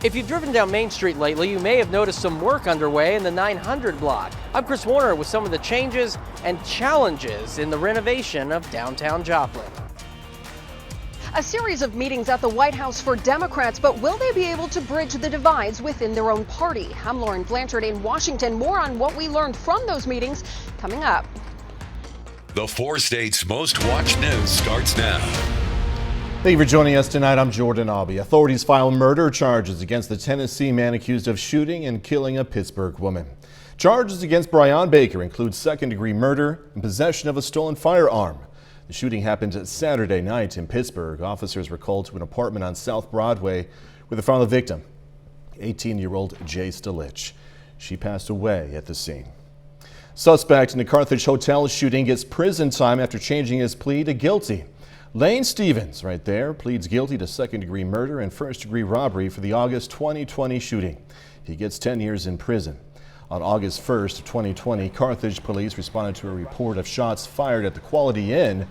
If you've driven down Main Street lately, you may have noticed some work underway in the 900 block. I'm Chris Warner with some of the changes and challenges in the renovation of downtown Joplin. A series of meetings at the White House for Democrats, but will they be able to bridge the divides within their own party? I'm Lauren Blanchard in Washington. More on what we learned from those meetings coming up. The 4 states' most watched news starts now. Thank you for joining us tonight. I'm Jordan Aubie. Authorities file murder charges against the Tennessee man accused of shooting and killing a Pittsburgh woman. Charges against Brian Baker include second-degree murder and possession of a stolen firearm. The shooting happened Saturday night in Pittsburgh. Officers were called to an apartment on South Broadway where they found the victim, 18-year-old Jay Stilich. She passed away at the scene. Suspect in the Carthage Hotel shooting gets prison time after changing his plea to guilty. Lane Stevens, right there, pleads guilty to second-degree murder and first-degree robbery for the August 2020 shooting. He gets 10 years in prison. On August 1st, 2020, Carthage police responded to a report of shots fired at the Quality Inn.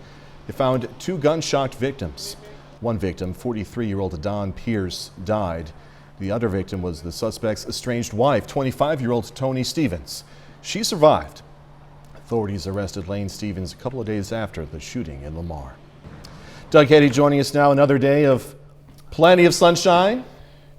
They found 2 gunshot victims. One victim, 43-year-old Don Pierce, died. The other victim was the suspect's estranged wife, 25-year-old Tony Stevens. She survived. Authorities arrested Lane Stevens a couple of days after the shooting in Lamar. Doug Heddy joining us now. Another day of plenty of sunshine.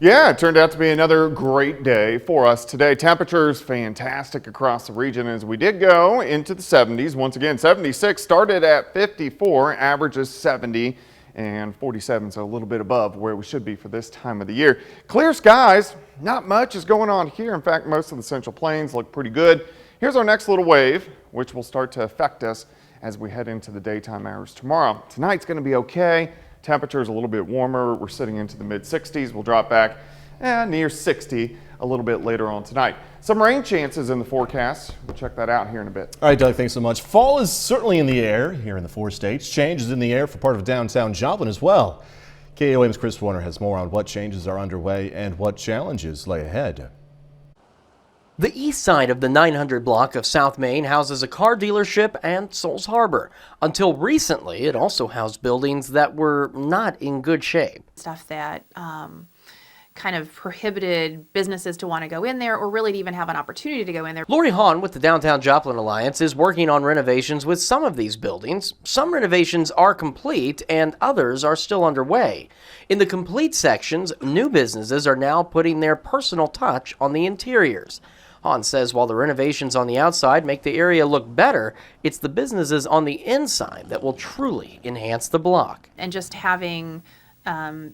Yeah, it turned out to be another great day for us today. Temperatures fantastic across the region as we did go into the 70s. Once again, 76 started at 54, averages 70, and 47 is a little bit above where we should be for this time of the year. Clear skies, not much is going on here. In fact, most of the Central Plains look pretty good. Here's our next little wave, which will start to affect us as we head into the daytime hours tomorrow. Tonight's going to be okay. Temperature is a little bit warmer. We're sitting into the mid-60s. We'll drop back near 60 a little bit later on tonight. Some rain chances in the forecast. We'll check that out here in a bit. All right, Doug, thanks so much. Fall is certainly in the air here in the 4 states. Change is in the air for part of downtown Joplin as well. KOAM's Chris Warner has more on what changes are underway and what challenges lay ahead. The east side of the 900 block of South Main houses a car dealership and Souls Harbor. Until recently, it also housed buildings that were not in good shape. Stuff that kind of prohibited businesses to want to go in there or really to even have an opportunity to go in there. Lori Hahn with the Downtown Joplin Alliance is working on renovations with some of these buildings. Some renovations are complete and others are still underway. In the complete sections, new businesses are now putting their personal touch on the interiors. Hahn says while the renovations on the outside make the area look better, it's the businesses on the inside that will truly enhance the block. And just having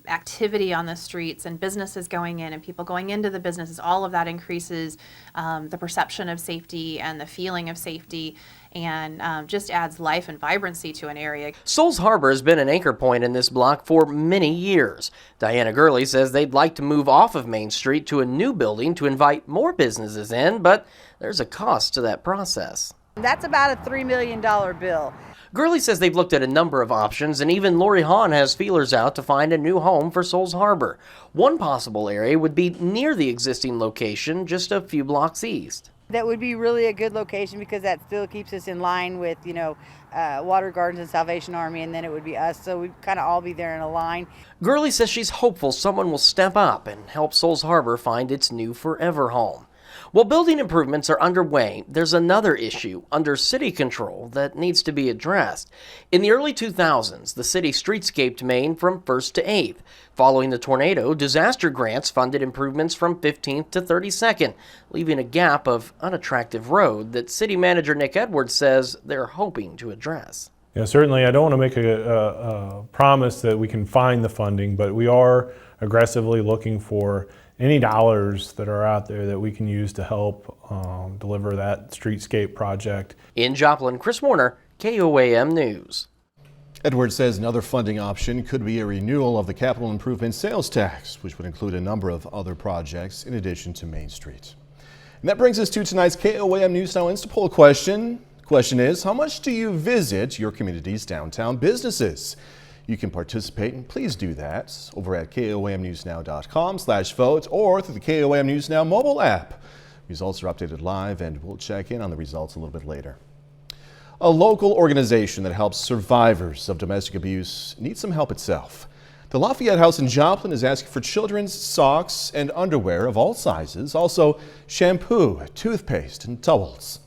activity on the streets and businesses going in and people going into the businesses, all of that increases the perception of safety and the feeling of safety and just adds life and vibrancy to an area. Souls Harbor has been an anchor point in this block for many years. Diana Gurley says they'd like to move off of Main Street to a new building to invite more businesses in, but there's a cost to that process. That's about a $3 million bill. Gurley says they've looked at a number of options, and even Lori Hahn has feelers out to find a new home for Souls Harbor. One possible area would be near the existing location, just a few blocks east. That would be really a good location because that still keeps us in line with, Water Gardens and Salvation Army, and then it would be us, so we'd kind of all be there in a line. Gurley says she's hopeful someone will step up and help Souls Harbor find its new forever home. While building improvements are underway, there's another issue under city control that needs to be addressed. In the early 2000s, the city streetscaped Main from 1st to 8th. Following the tornado, disaster grants funded improvements from 15th to 32nd, leaving a gap of unattractive road that city manager Nick Edwards says they're hoping to address. Yeah, certainly I don't want to make a promise that we can find the funding, but we are aggressively looking for any dollars that are out there that we can use to help deliver that streetscape project. In Joplin, Chris Warner, KOAM News. Edwards says another funding option could be a renewal of the capital improvement sales tax, which would include a number of other projects in addition to Main Street. And that brings us to tonight's KOAM News Now Insta-Poll question. The question is, how much do you visit your community's downtown businesses? You can participate, and please do that over at KOAMNewsNow.com/vote or through the KOAM News Now mobile app. Results are updated live, and we'll check in on the results a little bit later. A local organization that helps survivors of domestic abuse needs some help itself. The Lafayette House in Joplin is asking for children's socks and underwear of all sizes, also shampoo, toothpaste, and towels.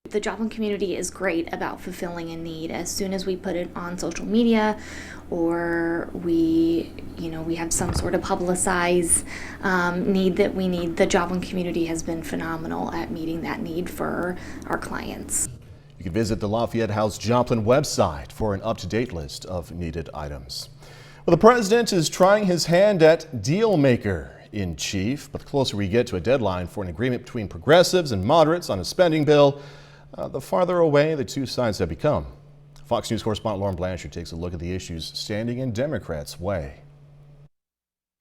The Joplin community is great about fulfilling a need. As soon as we put it on social media or we have some sort of publicized need that we need, the Joplin community has been phenomenal at meeting that need for our clients. You can visit the Lafayette House Joplin website for an up-to-date list of needed items. Well, the president is trying his hand at deal maker in chief, but the closer we get to a deadline for an agreement between progressives and moderates on a spending bill, the farther away the two sides have become. Fox News correspondent Lauren Blanchard takes a look at the issues standing in Democrats' way.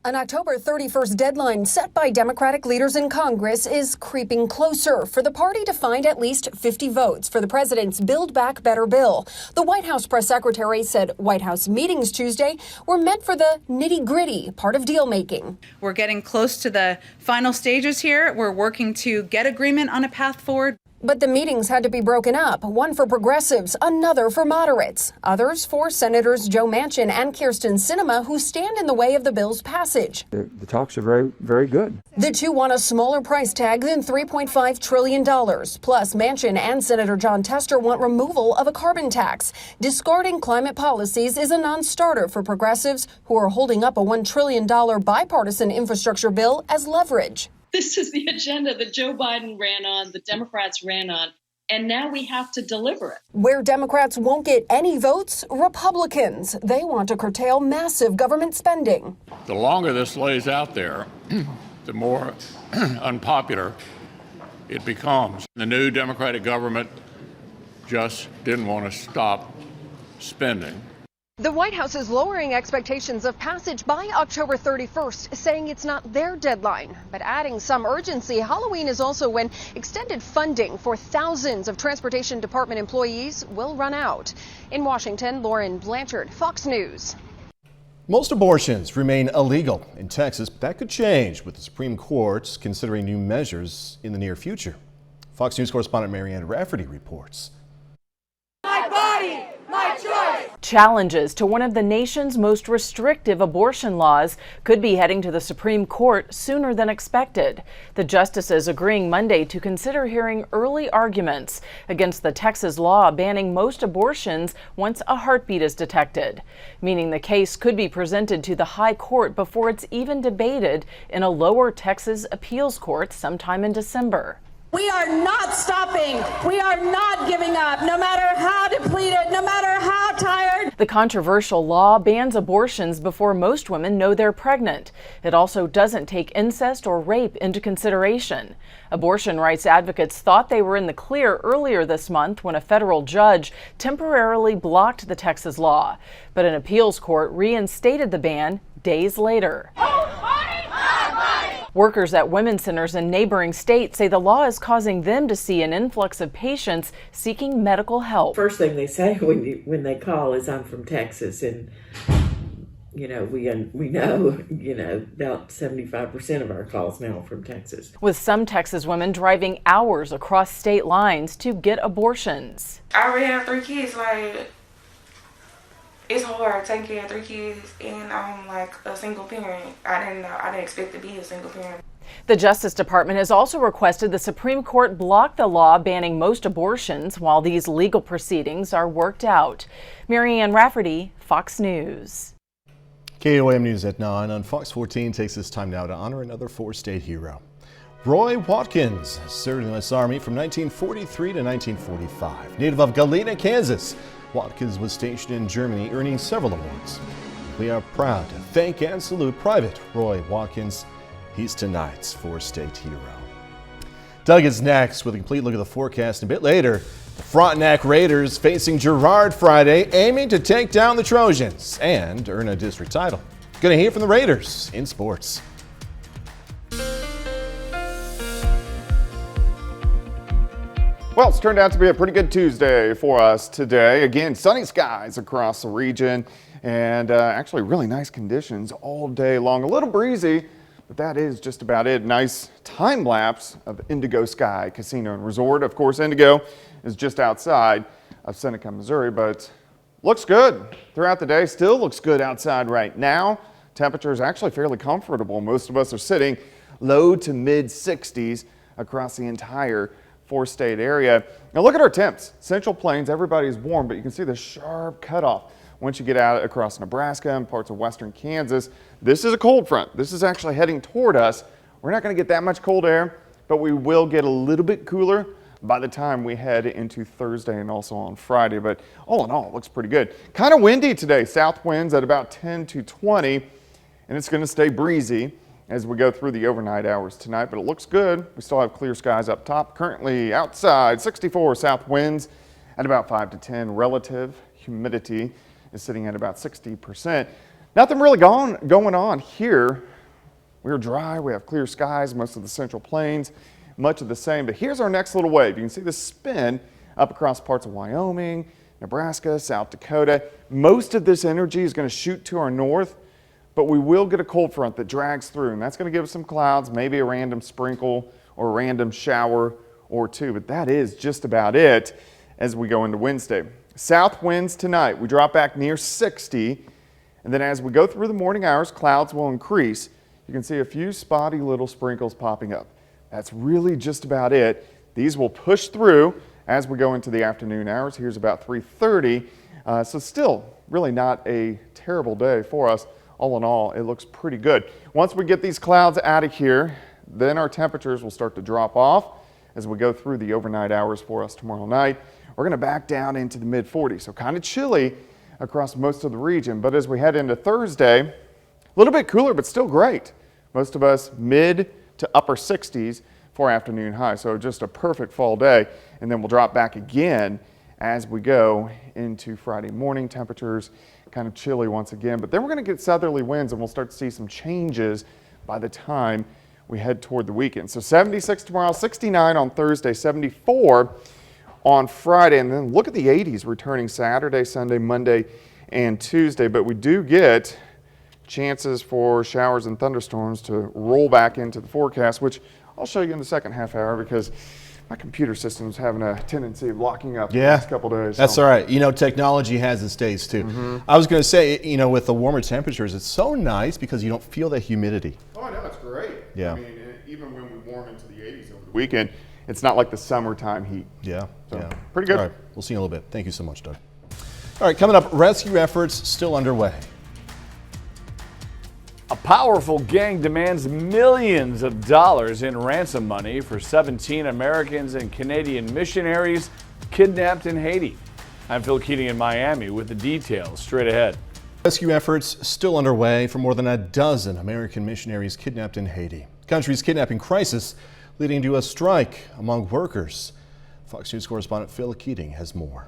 An October 31st deadline set by Democratic leaders in Congress is creeping closer for the party to find at least 50 votes for the president's Build Back Better bill. The White House press secretary said White House meetings Tuesday were meant for the nitty-gritty part of deal making. We're getting close to the final stages here. We're working to get agreement on a path forward. But the meetings had to be broken up, one for progressives, another for moderates, others for Senators Joe Manchin and Kyrsten Sinema, who stand in the way of the bill's passage. The talks are very, very good. The two want a smaller price tag than $3.5 trillion. Plus, Manchin and Senator John Tester want removal of a carbon tax. Discarding climate policies is a non-starter for progressives who are holding up a $1 trillion bipartisan infrastructure bill as leverage. This is the agenda that Joe Biden ran on, the Democrats ran on, and now we have to deliver it. Where Democrats won't get any votes, Republicans. They want to curtail massive government spending. The longer this lays out there, the more unpopular it becomes. The new Democratic government just didn't want to stop spending. The White House is lowering expectations of passage by October 31st, saying it's not their deadline. But adding some urgency, Halloween is also when extended funding for thousands of Transportation Department employees will run out. In Washington, Lauren Blanchard, Fox News. Most abortions remain illegal in Texas, but that could change with the Supreme Court considering new measures in the near future. Fox News correspondent Marianne Rafferty reports. My body, my choice. Challenges to one of the nation's most restrictive abortion laws could be heading to the Supreme Court sooner than expected. The justices agreeing Monday to consider hearing early arguments against the Texas law banning most abortions once a heartbeat is detected, meaning the case could be presented to the high court before it's even debated in a lower Texas appeals court sometime in December. We are not stopping. We are not giving up, no matter how depleted, no matter how tired. The controversial law bans abortions before most women know they're pregnant. It also doesn't take incest or rape into consideration. Abortion rights advocates thought they were in the clear earlier this month when a federal judge temporarily blocked the Texas law. But an appeals court reinstated the ban days later. Workers at women's centers in neighboring states say the law is causing them to see an influx of patients seeking medical help. First thing they say when they call is, "I'm from Texas," and we know about 75% of our calls now are from Texas. With some Texas women driving hours across state lines to get abortions. I already have 3 kids. It's hard taking care of 3 kids, and I'm like a single parent. I didn't expect to be a single parent. The Justice Department has also requested the Supreme Court block the law banning most abortions while these legal proceedings are worked out. Marianne Rafferty, Fox News. KOAM News at 9 on Fox 14 takes this time now to honor another four-state hero. Roy Watkins served in the U.S. Army from 1943 to 1945. Native of Galena, Kansas, Watkins was stationed in Germany, earning several awards. We are proud to thank and salute Private Roy Watkins. He's tonight's four-state hero. Doug is next with a complete look at the forecast. A bit later, the Frontenac Raiders facing Girard Friday, aiming to take down the Trojans and earn a district title. Going to hear from the Raiders in sports. Well, it's turned out to be a pretty good Tuesday for us today. Again, sunny skies across the region and actually really nice conditions all day long. A little breezy, but that is just about it. Nice time lapse of Indigo Sky Casino and Resort. Of course, Indigo is just outside of Seneca, Missouri, but Looks good throughout the day. Still looks good outside right now. Temperature is actually fairly comfortable. Most of us are sitting low to mid 60s across the entire 4-state area. Now look at our temps. Central Plains, everybody's warm, but you can see the sharp cutoff once you get out across Nebraska and parts of western Kansas. This is a cold front. This is actually heading toward us. We're not going to get that much cold air, but we will get a little bit cooler by the time we head into Thursday and also on Friday. But all in all, it looks pretty good. Kind of windy today. South winds at about 10 to 20, and it's going to stay breezy as we go through the overnight hours tonight, but it looks good. We still have clear skies up top. Currently outside, 64 south winds at about 5 to 10. Relative humidity is sitting at about 60%. Nothing really going on here. We're dry, we have clear skies, most of the Central Plains, much of the same. But here's our next little wave. You can see the spin up across parts of Wyoming, Nebraska, South Dakota. Most of this energy is going to shoot to our north, but we will get a cold front that drags through, and that's going to give us some clouds, maybe a random sprinkle or a random shower or two, but that is just about it as we go into Wednesday. South winds tonight, we drop back near 60, and then as we go through the morning hours, clouds will increase. You can see a few spotty little sprinkles popping up. That's really just about it. These will push through as we go into the afternoon hours. Here's about 3:30, so still really not a terrible day for us. All in all, it looks pretty good. Once we get these clouds out of here, then our temperatures will start to drop off as we go through the overnight hours for us tomorrow night. We're going to back down into the mid 40s, so kind of chilly across most of the region. But as we head into Thursday, a little bit cooler, but still great. Most of us mid to upper 60s for afternoon high, so just a perfect fall day. And then we'll drop back again as we go into Friday morning. Temperatures kind of chilly once again, but then we're going to get southerly winds and we'll start to see some changes by the time we head toward the weekend. So 76 tomorrow, 69 on Thursday, 74 on Friday, and then look at the 80s returning Saturday, Sunday, Monday, and Tuesday. But we do get chances for showers and thunderstorms to roll back into the forecast, which I'll show you in the second half hour because my computer system's having a tendency of locking up the next couple days. That's all right. You know, technology has its days too. I was going to say, you know, with the warmer temperatures, it's so nice because you don't feel that humidity. Oh, I know, it's great. Yeah. I mean, even when we warm into the 80s over the weekend, it's not like the summertime heat. Yeah. So, yeah. pretty good. All right. We'll see you in a little bit. Thank you so much, Doug. All right, coming up, rescue efforts still underway. A powerful gang demands millions of dollars in ransom money for 17 Americans and Canadian missionaries kidnapped in Haiti. I'm Phil Keating in Miami with the details straight ahead. Rescue efforts still underway for more than a dozen American missionaries kidnapped in Haiti. The country's kidnapping crisis leading to a strike among workers. Fox News correspondent Phil Keating has more.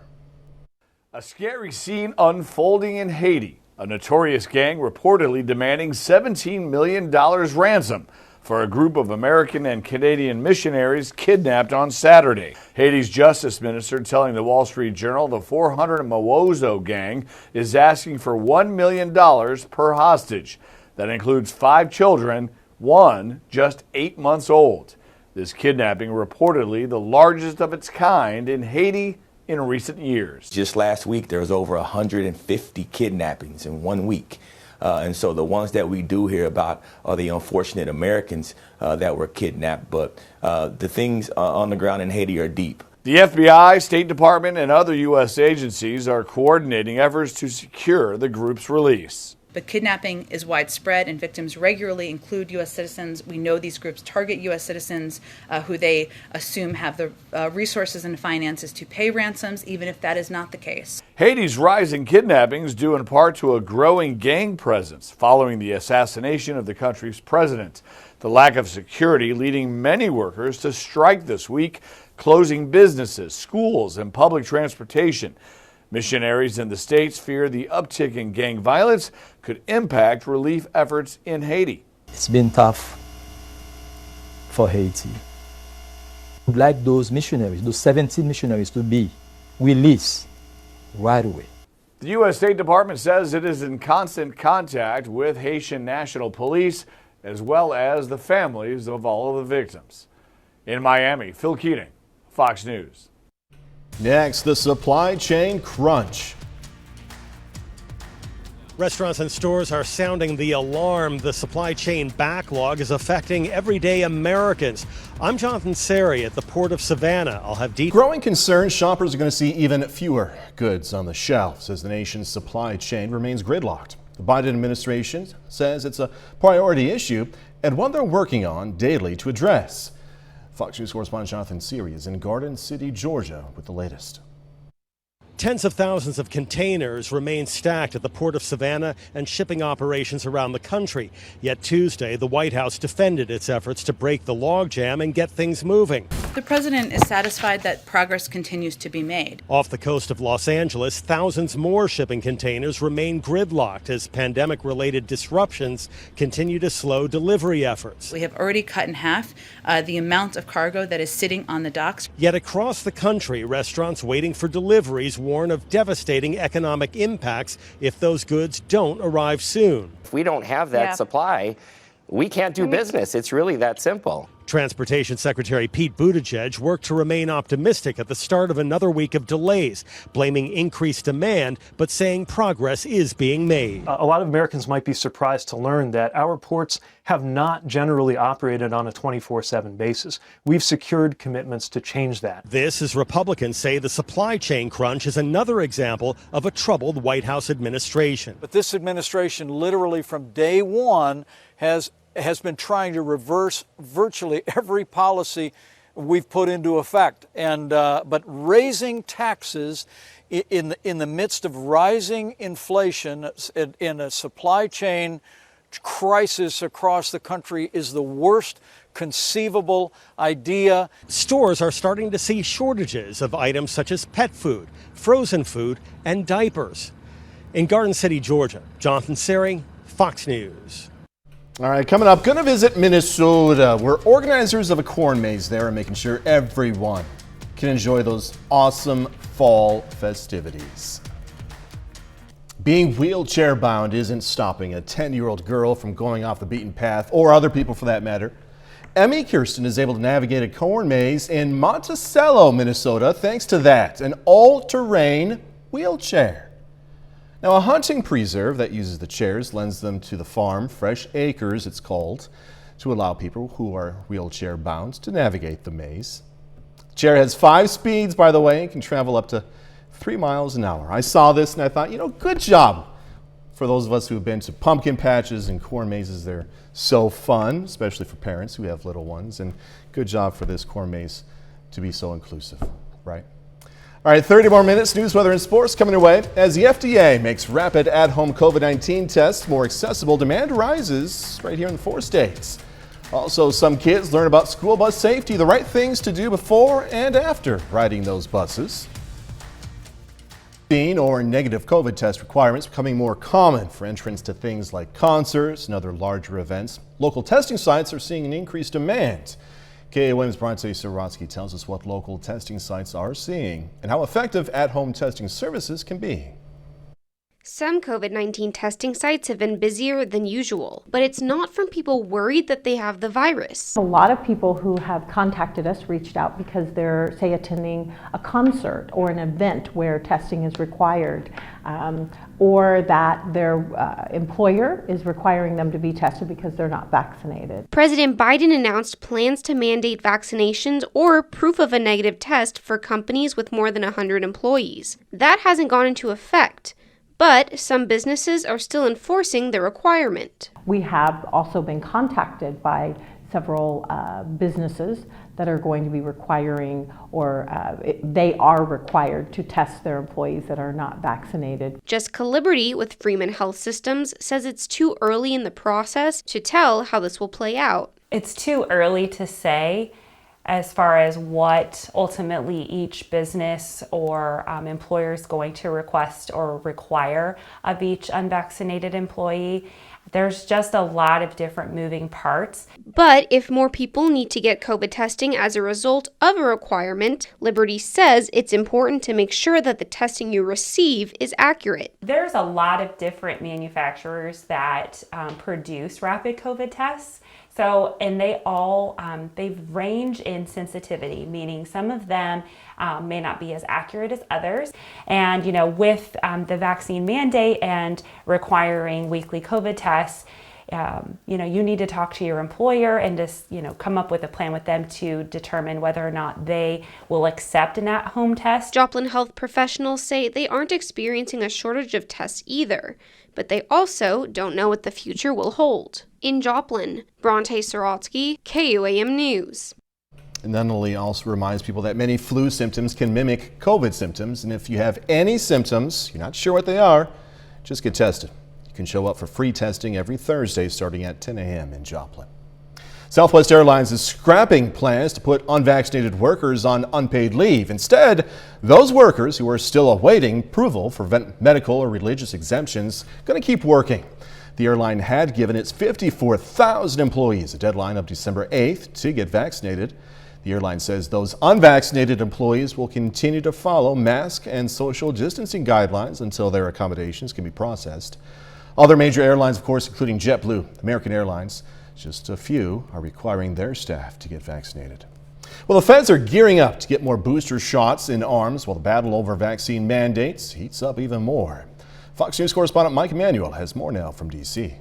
A scary scene unfolding in Haiti. A notorious gang reportedly demanding $17 million ransom for a group of American and Canadian missionaries kidnapped on Saturday. Haiti's justice minister telling the Wall Street Journal the 400 Mawozo gang is asking for $1 million per hostage. That includes 5 children, one just 8 months old. This kidnapping reportedly the largest of its kind in Haiti in recent years. Just last week, there was over 150 kidnappings in 1 week. And so the ones that we do hear about are the unfortunate Americans that were kidnapped. But the things on the ground in Haiti are deep. The FBI, State Department, and other U.S. agencies are coordinating efforts to secure the group's release. But kidnapping is widespread and victims regularly include U.S. citizens. We know these groups target U.S. citizens who they assume have the resources and finances to pay ransoms, even if that is not the case. Haiti's rising kidnappings due in part to a growing gang presence following the assassination of the country's president. The lack of security leading many workers to strike this week, closing businesses, schools, and public transportation. Missionaries in the States fear the uptick in gang violence could impact relief efforts in Haiti. It's been tough for Haiti. We'd like those missionaries, those 17 missionaries, to be released right away. The U.S. State Department says it is in constant contact with Haitian National Police as well as the families of all of the victims. In Miami, Phil Keating, Fox News. Next, the supply chain crunch. Restaurants and stores are sounding the alarm. The supply chain backlog is affecting everyday Americans. I'm Jonathan Seri at the Port of Savannah. I'll have Growing concern, shoppers are going to see even fewer goods on the shelves as the nation's supply chain remains gridlocked. The Biden administration says it's a priority issue and one they're working on daily to address. Fox News correspondent Jonathan Seri is in Garden City, Georgia with the latest. Tens of thousands of containers remain stacked at the Port of Savannah and shipping operations around the country. Yet Tuesday, the White House defended its efforts to break the logjam and get things moving. The president is satisfied that progress continues to be made. Off the coast of Los Angeles, thousands more shipping containers remain gridlocked as pandemic-related disruptions continue to slow delivery efforts. We have already cut in half the amount of cargo that is sitting on the docks. Yet across the country, restaurants waiting for deliveries warn of devastating economic impacts if those goods don't arrive soon. If we don't have that supply, we can't do business. It's really that simple. Transportation Secretary Pete Buttigieg worked to remain optimistic at the start of another week of delays, blaming increased demand, but saying progress is being made. A lot of Americans might be surprised to learn that our ports have not generally operated on a 24/7 basis. We've secured commitments to change that. This as Republicans say the supply chain crunch is another example of a troubled White House administration. But this administration literally from day one has been trying to reverse virtually every policy we've put into effect. And but raising taxes in the midst of rising inflation in a supply chain crisis across the country is the worst conceivable idea. Stores are starting to see shortages of items such as pet food, frozen food, and diapers. In Garden City, Georgia, Jonathan Seri, Fox News. All right, coming up, going to visit Minnesota, where organizers of a corn maze there are making sure everyone can enjoy those awesome fall festivities. Being wheelchair bound isn't stopping a 10-year-old girl from going off the beaten path, or other people for that matter. Emmy Kirsten is able to navigate a corn maze in Monticello, Minnesota, thanks to that, an all-terrain wheelchair. Now, a hunting preserve that uses the chairs lends them to the farm, Fresh Acres it's called, to allow people who are wheelchair bound to navigate the maze. The chair has 5 speeds, by the way, and can travel up to 3 miles an hour. I saw this and I thought, good job for those of us who have been to pumpkin patches and corn mazes. They're so fun, especially for parents who have little ones, and good job for this corn maze to be so inclusive, right? All right, 30 more minutes, news, weather, and sports coming your way. As the FDA makes rapid at-home COVID-19 tests more accessible, demand rises right here in the 4 states. Also, some kids learn about school bus safety, the right things to do before and after riding those buses. Or negative COVID test requirements becoming more common for entrance to things like concerts and other larger events. Local testing sites are seeing an increased demand. KOAM's Bronte Sorotsky tells us what local testing sites are seeing and how effective at-home testing services can be. Some COVID-19 testing sites have been busier than usual, but it's not from people worried that they have the virus. A lot of people who have contacted us reached out because they're, say, attending a concert or an event where testing is required, or that their employer is requiring them to be tested because they're not vaccinated. President Biden announced plans to mandate vaccinations or proof of a negative test for companies with more than 100 employees. That hasn't gone into effect, but some businesses are still enforcing the requirement. We have also been contacted by several businesses that are going to be requiring, or they are required to test their employees that are not vaccinated. Jessica Liberty with Freeman Health Systems says it's too early in the process to tell how this will play out. It's too early to say as far as what ultimately each business or employer is going to request or require of each unvaccinated employee. There's just a lot of different moving parts. But if more people need to get COVID testing as a result of a requirement, Liberty says it's important to make sure that the testing you receive is accurate. There's a lot of different manufacturers that produce rapid COVID tests. So, and they all, they range in sensitivity, meaning some of them may not be as accurate as others. And, with the vaccine mandate and requiring weekly COVID tests, you need to talk to your employer and just, come up with a plan with them to determine whether or not they will accept an at-home test. Joplin health professionals say they aren't experiencing a shortage of tests either, but they also don't know what the future will hold. In Joplin, Bronte Sorotsky, KOAM News. Nunnally also reminds people that many flu symptoms can mimic COVID symptoms, and if you have any symptoms, you're not sure what they are, just get tested. You can show up for free testing every Thursday starting at 10 a.m. in Joplin. Southwest Airlines is scrapping plans to put unvaccinated workers on unpaid leave. Instead, those workers who are still awaiting approval for medical or religious exemptions are going to keep working. The airline had given its 54,000 employees a deadline of December 8th to get vaccinated. The airline says those unvaccinated employees will continue to follow mask and social distancing guidelines until their accommodations can be processed. Other major airlines, of course, including JetBlue, American Airlines, just a few are requiring their staff to get vaccinated. Well, the feds are gearing up to get more booster shots in arms while the battle over vaccine mandates heats up even more. Fox News correspondent Mike Emanuel has more now from D.C.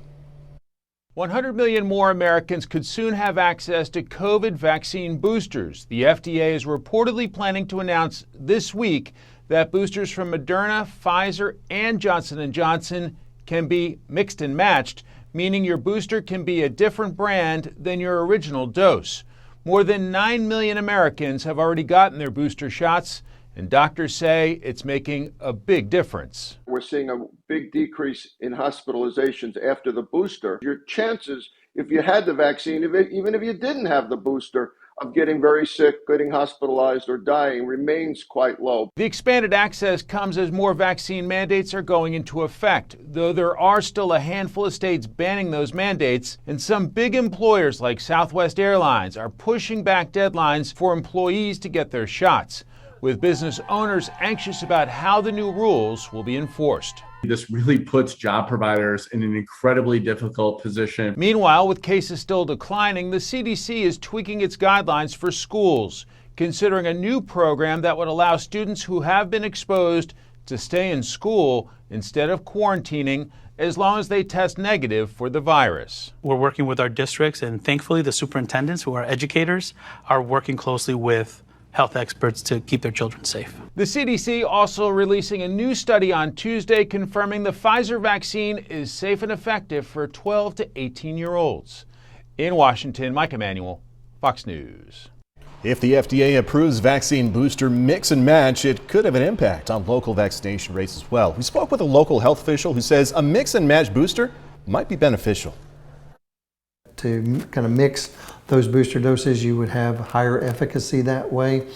100 million more Americans could soon have access to COVID vaccine boosters. The FDA is reportedly planning to announce this week that boosters from Moderna, Pfizer, and Johnson & Johnson can be mixed and matched, meaning your booster can be a different brand than your original dose. More than 9 million Americans have already gotten their booster shots, and doctors say it's making a big difference. We're seeing a big decrease in hospitalizations after the booster. Your chances, if you had the vaccine, even if you didn't have the booster, of getting very sick, getting hospitalized, or dying remains quite low. The expanded access comes as more vaccine mandates are going into effect, though there are still a handful of states banning those mandates, and some big employers like Southwest Airlines are pushing back deadlines for employees to get their shots, with business owners anxious about how the new rules will be enforced. This really puts job providers in an incredibly difficult position. Meanwhile, with cases still declining, the CDC is tweaking its guidelines for schools, considering a new program that would allow students who have been exposed to stay in school instead of quarantining as long as they test negative for the virus. We're working with our districts, and thankfully the superintendents, who are educators, are working closely with health experts to keep their children safe. The CDC also releasing a new study on Tuesday confirming the Pfizer vaccine is safe and effective for 12 to 18-year-olds. In Washington, Mike Emanuel, Fox News. If the FDA approves vaccine booster mix and match, it could have an impact on local vaccination rates as well. We spoke with a local health official who says a mix and match booster might be beneficial. To kind of mix those booster doses, you would have higher efficacy that way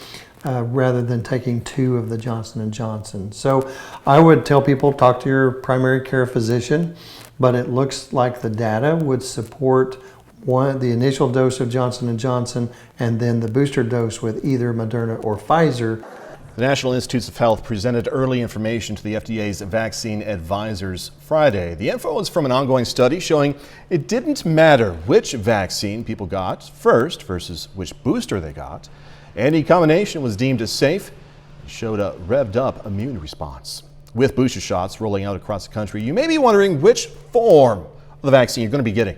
rather than taking 2 of the Johnson & Johnson. So I would tell people, talk to your primary care physician, but it looks like the data would support the initial dose of Johnson & Johnson and then the booster dose with either Moderna or Pfizer. The National Institutes of Health presented early information to the FDA's vaccine advisors Friday. The info was from an ongoing study showing it didn't matter which vaccine people got first versus which booster they got. Any combination was deemed as safe and showed a revved up immune response. With booster shots rolling out across the country, you may be wondering which form of the vaccine you're going to be getting.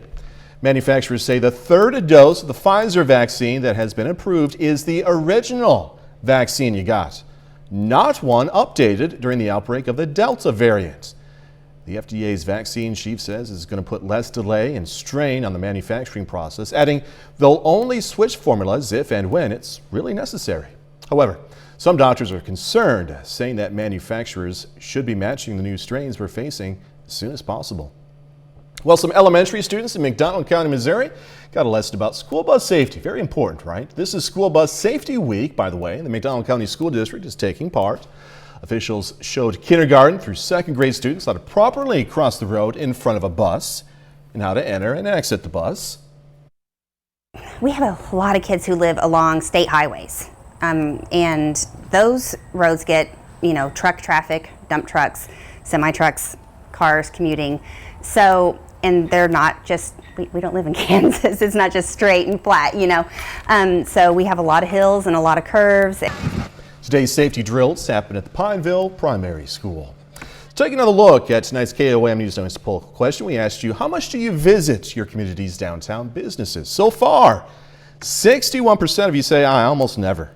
Manufacturers say the third dose of the Pfizer vaccine that has been approved is the original vaccine you got, not one updated during the outbreak of the Delta variant. The FDA's vaccine chief says it's going to put less delay and strain on the manufacturing process, adding they'll only switch formulas if and when it's really necessary. However, some doctors are concerned, saying that manufacturers should be matching the new strains we're facing as soon as possible. Well, some elementary students in McDonald County, Missouri got a lesson about school bus safety. Very important, right? This is School Bus Safety Week, by the way. The McDonald County School District is taking part. Officials showed kindergarten through 2nd grade students how to properly cross the road in front of a bus and how to enter and exit the bus. We have a lot of kids who live along state highways, and those roads get, truck traffic, dump trucks, semi-trucks, cars commuting. So, and they're not just, we don't live in Kansas, it's not just straight and flat, So we have a lot of hills and a lot of curves. Today's safety drills happened at the Pineville Primary School. Taking another look at tonight's KOAM News Notice poll question, we asked you, how much do you visit your community's downtown businesses? So far, 61% of you say, I almost never.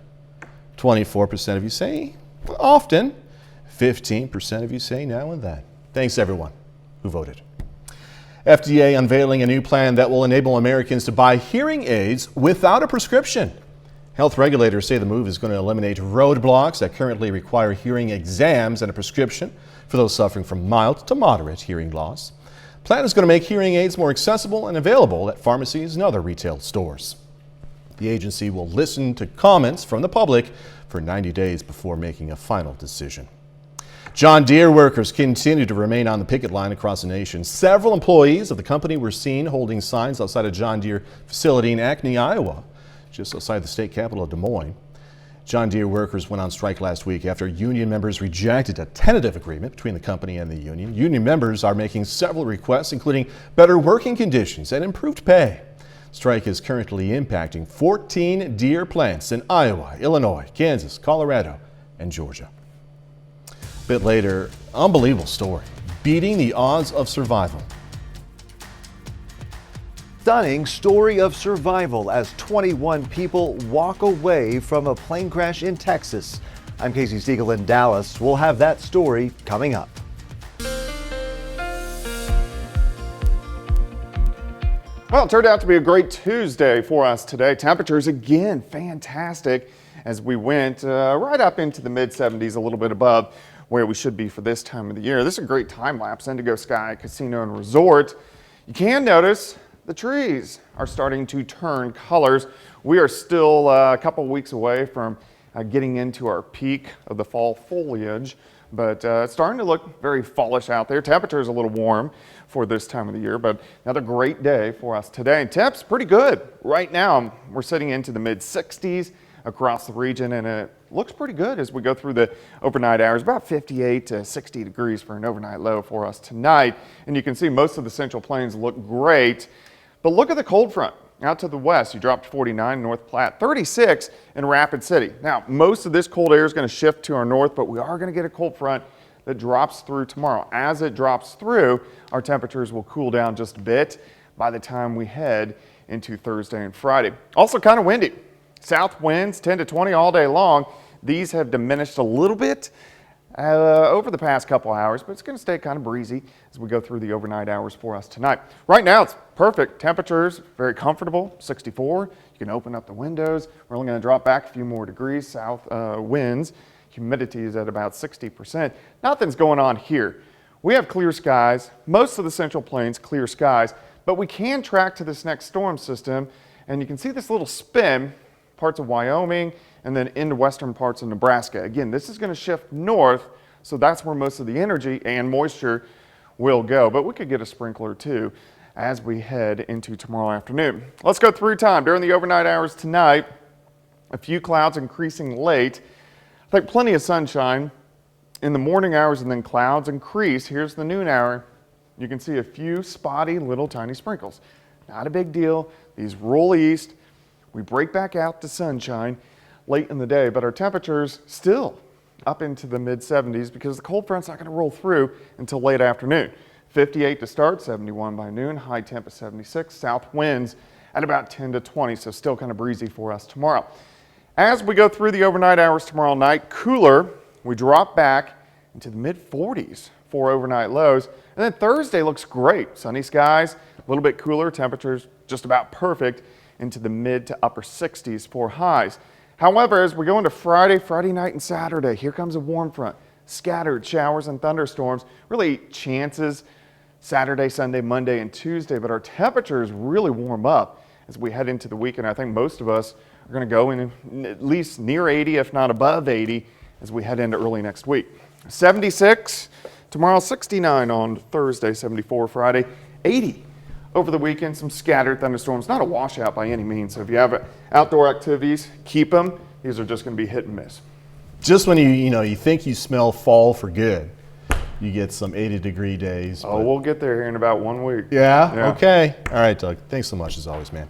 24% of you say often. 15% of you say now and then. Thanks everyone who voted. FDA unveiling a new plan that will enable Americans to buy hearing aids without a prescription. Health regulators say the move is going to eliminate roadblocks that currently require hearing exams and a prescription for those suffering from mild to moderate hearing loss. The plan is going to make hearing aids more accessible and available at pharmacies and other retail stores. The agency will listen to comments from the public for 90 days before making a final decision. John Deere workers continue to remain on the picket line across the nation. Several employees of the company were seen holding signs outside a John Deere facility in Acme, Iowa, just outside the state capital of Des Moines. John Deere workers went on strike last week after union members rejected a tentative agreement between the company and the union. Union members are making several requests, including better working conditions and improved pay. The strike is currently impacting 14 Deere plants in Iowa, Illinois, Kansas, Colorado, and Georgia. A bit later, unbelievable story, beating the odds of survival. Stunning story of survival as 21 people walk away from a plane crash in Texas. I'm Casey Siegel in Dallas. We'll have that story coming up. Well, it turned out to be a great Tuesday for us today. Temperatures again fantastic as we went right up into the mid-70s, a little bit above where we should be for this time of the year. This is a great time lapse, Indigo Sky Casino and Resort. You can notice the trees are starting to turn colors. We are still a couple weeks away from getting into our peak of the fall foliage, but it's starting to look very fallish out there. Temperature is a little warm for this time of the year, but another great day for us today. And temps pretty good. Right now, we're sitting into the mid-60s across the region, and it looks pretty good as we go through the overnight hours, about 58 to 60 degrees for an overnight low for us tonight. And you can see most of the Central Plains look great. But look at the cold front out to the west. You dropped 49 in North Platte, 36 in Rapid City. Now, most of this cold air is going to shift to our north, but we are going to get a cold front that drops through tomorrow. As it drops through, our temperatures will cool down just a bit by the time we head into Thursday and Friday. Also kind of windy. South winds 10 to 20 all day long. These have diminished a little bit over the past couple hours, but it's going to stay kind of breezy as we go through the overnight hours for us tonight. Right now, it's perfect. Temperatures very comfortable, 64. You can open up the windows. We're only going to drop back a few more degrees. South winds. Humidity is at about 60%. Nothing's going on here. We have clear skies. Most of the Central Plains, clear skies, but we can track to this next storm system, and you can see this little spin, parts of Wyoming, and then into western parts of Nebraska. Again, this is going to shift north, so that's where most of the energy and moisture will go. But we could get a sprinkler too as we head into tomorrow afternoon. Let's go through time. During the overnight hours tonight, a few clouds increasing late. I think plenty of sunshine in the morning hours, and then clouds increase. Here's the noon hour. You can see a few spotty little tiny sprinkles. Not a big deal. These roll east. We break back out to sunshine late in the day, but our temperatures still up into the mid-70s because the cold front's not going to roll through until late afternoon. 58 to start, 71 by noon, high temp of 76, south winds at about 10 to 20, so still kind of breezy for us tomorrow. As we go through the overnight hours tomorrow night, cooler, we drop back into the mid-40s for overnight lows, and then Thursday looks great. Sunny skies, a little bit cooler, temperatures just about perfect into the mid to upper 60s for highs. However, as we go into Friday night and Saturday, here comes a warm front. Scattered showers and thunderstorms, really chances Saturday, Sunday, Monday, and Tuesday, but our temperatures really warm up as we head into the weekend. I think most of us are going to go in at least near 80, if not above 80, as we head into early next week. 76 tomorrow, 69 on Thursday, 74 Friday, 80. Over the weekend, some scattered thunderstorms, not a washout by any means. So if you have outdoor activities, keep them. These are just going to be hit and miss. Just when you think you smell fall for good, you get some 80-degree days. Oh, we'll get there here in about 1 week. Yeah? Okay. All right, Doug. Thanks so much as always, man.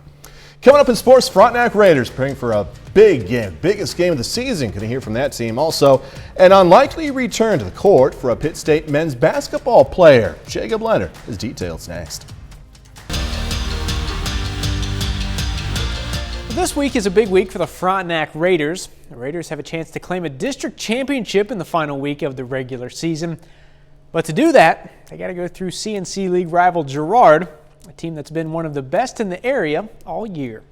Coming up in sports, Frontenac Raiders preparing for a big game, biggest game of the season. Going to hear from that team. Also, an unlikely return to the court for a Pitt State men's basketball player. Jacob Leonard has details next. This week is a big week for the Frontenac Raiders. The Raiders have a chance to claim a district championship in the final week of the regular season. But to do that, they got to go through CNC League rival Girard, a team that's been one of the best in the area all year.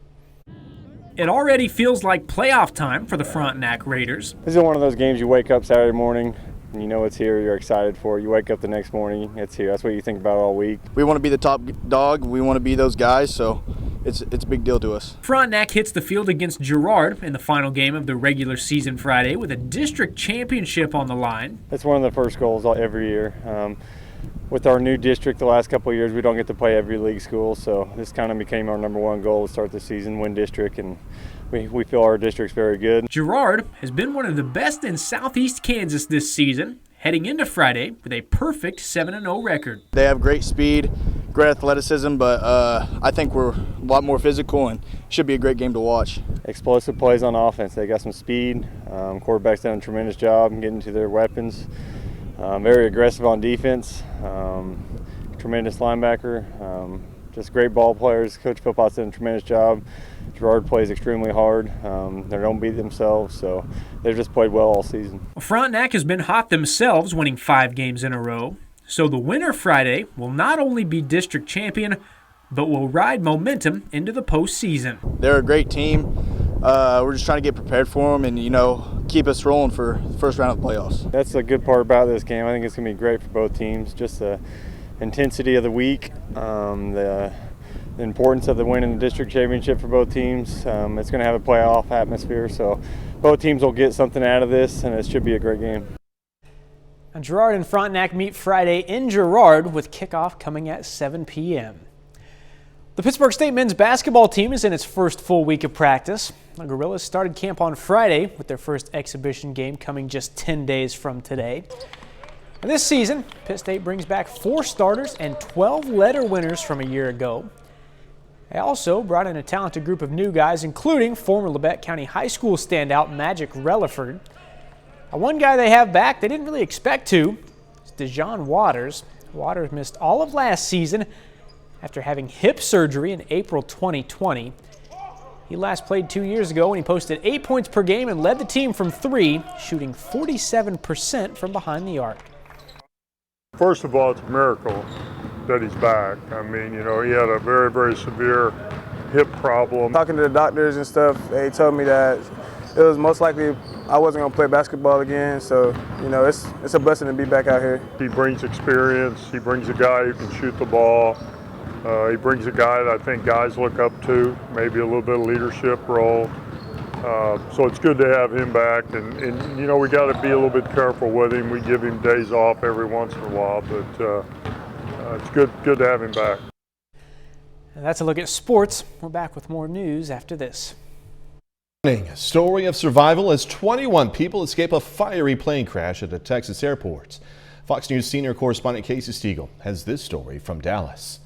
It already feels like playoff time for the Frontenac Raiders. This is one of those games you wake up Saturday morning and you know it's here, you're excited for it. You wake up the next morning, it's here. That's what you think about all week. We want to be the top dog. We want to be those guys, so it's a big deal to us. Frontenac hits the field against Girard in the final game of the regular season Friday with a district championship on the line. That's one of the first goals every year. With our new district the last couple of years, we don't get to play every league school, so this kind of became our #1 goal to start the season, win district, and we feel our district's very good. Girard has been one of the best in Southeast Kansas this season, heading into Friday with a perfect 7-0 record. They have great speed, great athleticism, but I think we're a lot more physical and should be a great game to watch. Explosive plays on offense. They got some speed. Quarterback's done a tremendous job in getting to their weapons. Very aggressive on defense. Tremendous linebacker. Just great ball players. Coach Philpott's done a tremendous job. Girard plays extremely hard. They don't beat themselves, so they've just played well all season. Frontenac has been hot themselves, winning 5 games in a row. So the winner Friday will not only be district champion, but will ride momentum into the postseason. They're a great team. We're just trying to get prepared for them and, keep us rolling for the first round of the playoffs. That's the good part about this game. I think it's going to be great for both teams. Just the intensity of the week, the importance of the win in the district championship for both teams. It's going to have a playoff atmosphere, so both teams will get something out of this, and it should be a great game. And Girard and Frontenac meet Friday in Girard with kickoff coming at 7 p.m. The Pittsburgh State men's basketball team is in its first full week of practice. The Gorillas started camp on Friday with their first exhibition game coming just 10 days from today. And this season, Pitt State brings back 4 starters and 12 letter winners from a year ago. They also brought in a talented group of new guys, including former Labette County High School standout Magic Relaford. One guy they have back they didn't really expect to is DeJohn Waters. Waters missed all of last season after having hip surgery in April 2020. He last played 2 years ago when he posted 8 points per game and led the team from 3, shooting 47% from behind the arc. First of all, it's a miracle that he's back. I mean, he had a very, very severe hip problem. Talking to the doctors and stuff, they told me that it was most likely I wasn't going to play basketball again, so, it's a blessing to be back out here. He brings experience. He brings a guy who can shoot the ball. He brings a guy that I think guys look up to, maybe a little bit of leadership role. So it's good to have him back, and we got to be a little bit careful with him. We give him days off every once in a while, but it's good to have him back. And that's a look at sports. We're back with more news after this. A story of survival as 21 people escape a fiery plane crash at a Texas airport. Fox News senior correspondent Casey Stiegel has this story from Dallas.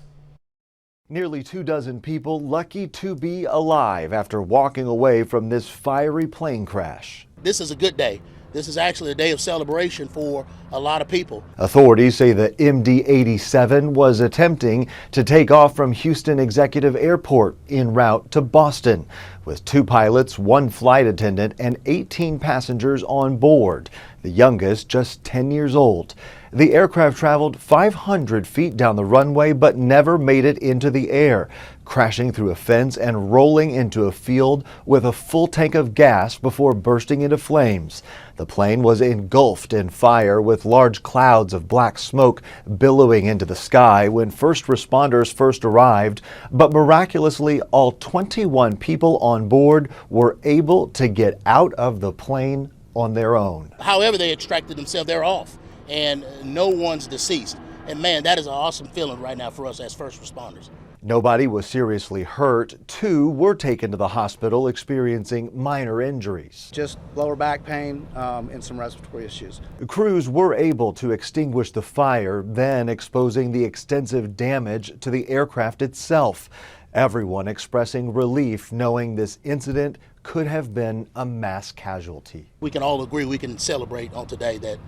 Nearly 24 people lucky to be alive after walking away from this fiery plane crash. This is a good day. This is actually a day of celebration for a lot of people. Authorities say the MD-87 was attempting to take off from Houston Executive Airport en route to Boston, with 2 pilots, 1 flight attendant, and 18 passengers on board, the youngest just 10 years old. The aircraft traveled 500 feet down the runway but never made it into the air, crashing through a fence and rolling into a field with a full tank of gas before bursting into flames. The plane was engulfed in fire with large clouds of black smoke billowing into the sky when first responders first arrived, but miraculously all 21 people on board were able to get out of the plane on their own. However they extracted themselves, they're off, and no one's deceased. And man, that is an awesome feeling right now for us as first responders. Nobody was seriously hurt. 2 were taken to the hospital experiencing minor injuries. Just lower back pain and some respiratory issues. Crews were able to extinguish the fire, then exposing the extensive damage to the aircraft itself. Everyone expressing relief knowing this incident could have been a mass casualty. We can all agree, we can celebrate on today that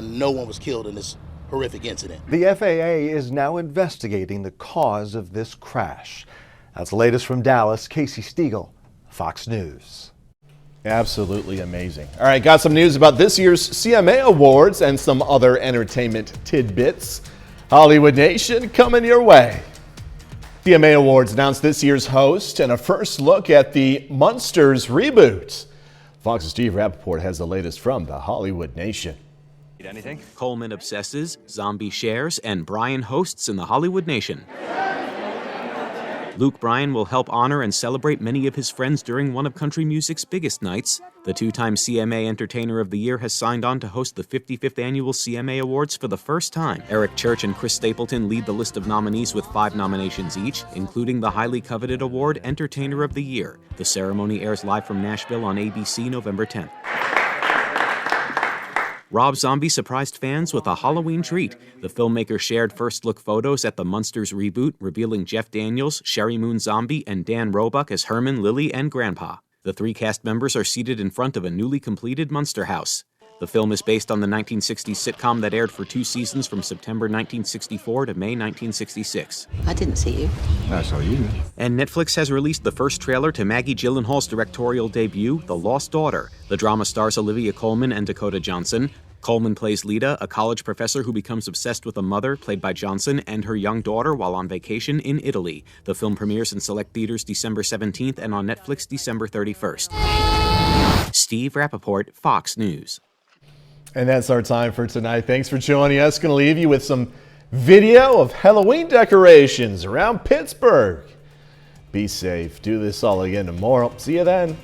no one was killed in this horrific incident. The FAA is now investigating the cause of this crash. That's the latest from Dallas. Casey Stiegel, Fox News. Absolutely amazing. All right, got some news about this year's CMA Awards and some other entertainment tidbits. Hollywood Nation coming your way. CMA Awards announced this year's host and a first look at the Munsters reboot. Fox's Steve Rappaport has the latest from the Hollywood Nation. Anything? Coleman obsesses, Zombie shares, and Bryan hosts in the Hollywood Nation. Luke Bryan will help honor and celebrate many of his friends during one of country music's biggest nights. The two-time CMA Entertainer of the Year has signed on to host the 55th Annual CMA Awards for the first time. Eric Church and Chris Stapleton lead the list of nominees with 5 nominations each, including the highly coveted award Entertainer of the Year. The ceremony airs live from Nashville on ABC November 10th. Rob Zombie surprised fans with a Halloween treat. The filmmaker shared first-look photos at the Munsters reboot, revealing Jeff Daniels, Sherry Moon Zombie, and Dan Roebuck as Herman, Lily, and Grandpa. The 3 cast members are seated in front of a newly completed Munster house. The film is based on the 1960s sitcom that aired for 2 seasons from September 1964 to May 1966. I didn't see you. I saw you. And Netflix has released the first trailer to Maggie Gyllenhaal's directorial debut, The Lost Daughter. The drama stars Olivia Colman and Dakota Johnson. Coleman plays Lita, a college professor who becomes obsessed with a mother, played by Johnson, and her young daughter while on vacation in Italy. The film premieres in select theaters December 17th and on Netflix December 31st. Steve Rappaport, Fox News. And that's our time for tonight. Thanks for joining us. Going to leave you with some video of Halloween decorations around Pittsburgh. Be safe. Do this all again tomorrow. See you then.